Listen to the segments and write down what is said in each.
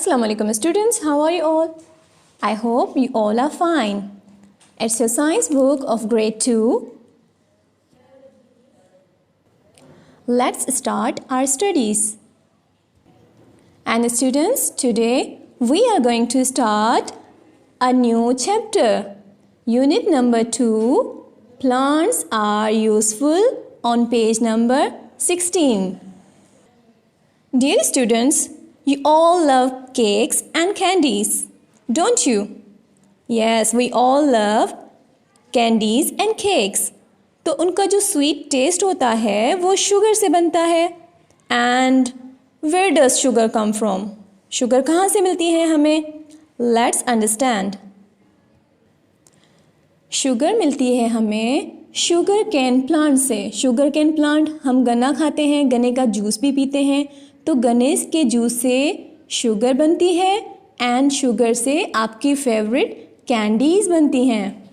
Assalamu alaikum students, how are you all? I hope you all are fine. It's your science book of grade 2. Let's start our studies. And students, today we are going to start a new chapter. Unit number 2, plants are useful, on page number 16. Dear students, you all love cakes and candies, don't you? Yes, we all love candies and cakes. तो उनका जो sweet taste होता है वो sugar से बनता है. And where does sugar come from? Sugar कहाँ से मिलती है हमें? Let's understand. शुगर मिलती है हमें शुगर कैन प्लांट से. शुगर कैन प्लांट, हम गन्ना खाते हैं, गन्ने का जूस भी पीते हैं, तो गन्ने के जूस से शुगर बनती है एंड शुगर से आपकी फेवरेट कैंडीज बनती हैं.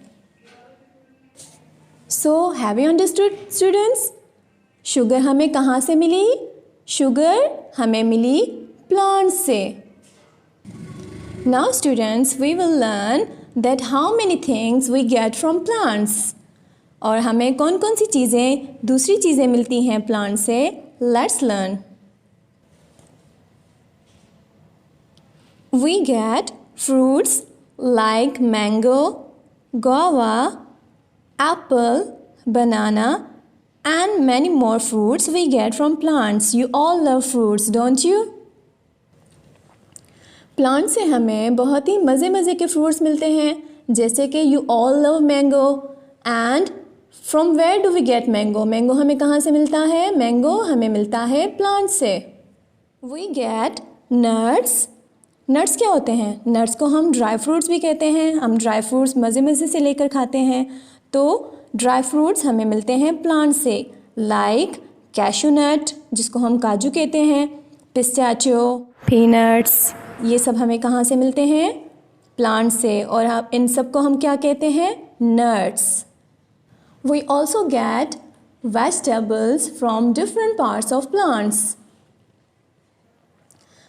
So have you understood students? Sugar हमें कहाँ से मिली? शुगर हमें मिली प्लांट से. Now students, we will learn that how many things we get from plants. और हमें कौन कौन सी चीज़ें, दूसरी चीज़ें मिलती हैं प्लांट से. Let's learn. We get fruits like mango, guava, apple, banana and many more fruits we get from plants. You all love fruits, don't you? Plants से हमें बहुत ही मज़े के fruits मिलते हैं, जैसे कि you all love mango. And from where do we get mango? Mango हमें कहाँ से मिलता है? Mango हमें मिलता है plant से. We get nuts. नट्स क्या होते हैं? नट्स को हम ड्राई फ्रूट्स भी कहते हैं. हम ड्राई फ्रूट्स मज़े से लेकर खाते हैं. तो ड्राई फ्रूट्स हमें मिलते हैं प्लांट से, लाइक कैशू नट जिसको हम काजू कहते हैं, पिस्ताचियो, पीनट्स, ये सब हमें कहाँ से मिलते हैं? प्लांट से. और आप इन सब को हम क्या कहते हैं? Nuts. We also get vegetables from different parts of plants.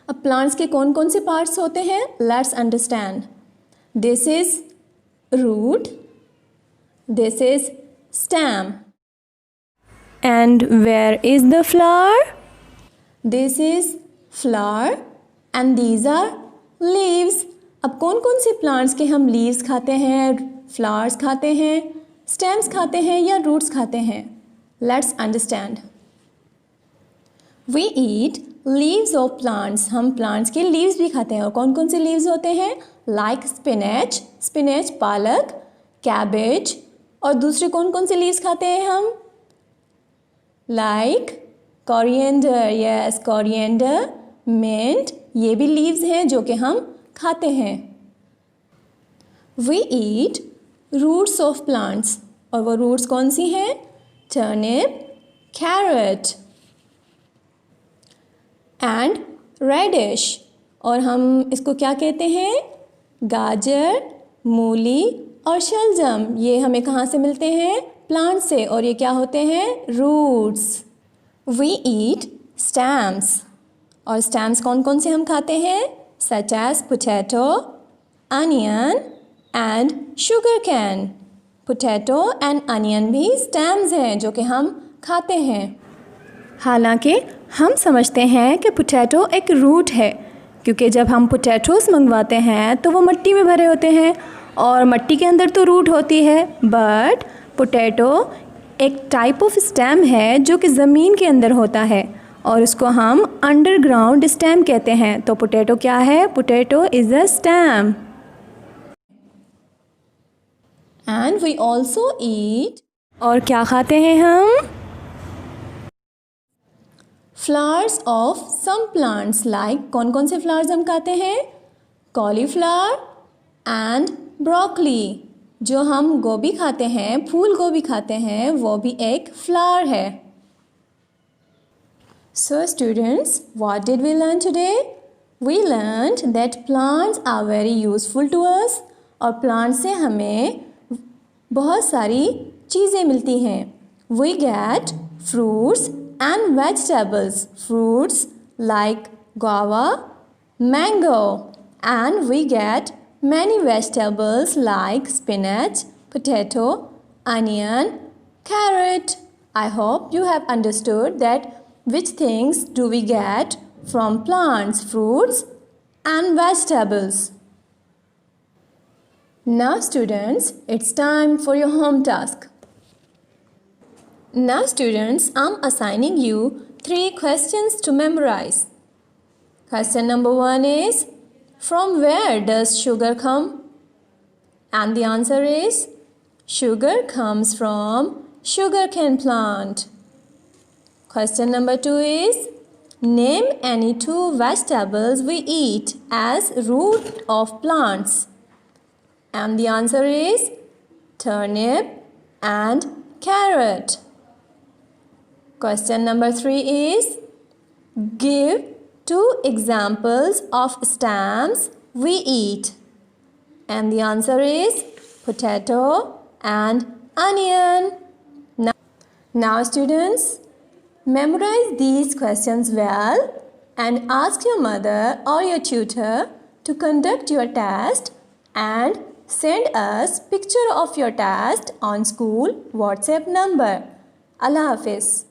अब प्लांट्स के कौन कौन से पार्ट्स होते हैं? Let's understand. This is root, this is stem. And where is the flower? This is flower and these are leaves. अब कौन कौन से प्लांट्स के हम लीव्स खाते हैं, फ्लावर्स खाते हैं, स्टेम्स खाते हैं या रूट्स खाते हैं? Let's understand. We eat leaves of plants. हम प्लांट्स के लीव्स भी खाते हैं. और कौन कौन से लीव्स होते हैं? Like spinach, spinach, palak, cabbage. और दूसरे कौन कौन से लीव्स खाते हैं हम? Like coriander, yes coriander, mint, ये भी लीव्स हैं जो कि हम खाते हैं. We eat roots of plants. और वो रूट्स कौन सी हैं? Turnip, carrot and radish. और हम इसको क्या कहते हैं? गाजर, मूली और शलजम. ये हमें कहाँ से मिलते हैं? प्लांट से. और ये क्या होते हैं? रूट्स. We eat stems. और स्टैम्स कौन कौन से हम खाते हैं? Such as potato, onion and sugarcane. Potato and onion भी स्टैम्स हैं जो कि हम खाते हैं. हालांकि हम समझते हैं कि पोटैटो एक रूट है, क्योंकि जब हम पोटैटोस मंगवाते हैं तो वो मिट्टी में भरे होते हैं और मिट्टी के अंदर तो रूट होती है. बट पोटैटो एक टाइप ऑफ स्टेम है जो कि ज़मीन के अंदर होता है और उसको हम अंडरग्राउंड स्टेम कहते हैं. तो पोटैटो क्या है? Potato is a stem. And we also eat. और क्या खाते हैं हम? Flowers of some plants. Like कौन कौन से फ्लावर्स हम खाते हैं? Cauliflower and broccoli. जो हम गोभी खाते हैं, फूल गोभी खाते हैं, वो भी एक फ्लावर है. So students, what did we learn today? We learned that plants are very useful to us. और प्लांट से हमें बहुत सारी चीज़ें मिलती हैं. वी गेट fruits and vegetables. Fruits like guava, mango, and we get many vegetables like spinach, potato, onion, carrot. I hope you have understood that which things do we get from plants, fruits, and vegetables. Now students, it's time for your home task. Now students, I'm assigning you 3 questions to memorize. Question number 1 is, from where does sugar come? And the answer is, sugar comes from sugarcane plant. Question number 2 is, name any 2 vegetables we eat as root of plants. And the answer is, turnip and carrot. Question number 3 is, give 2 examples of stamps we eat. And the answer is, potato and onion. Now students, memorize these questions well and ask your mother or your tutor to conduct your test and send us picture of your test on school WhatsApp number. Allah Hafiz.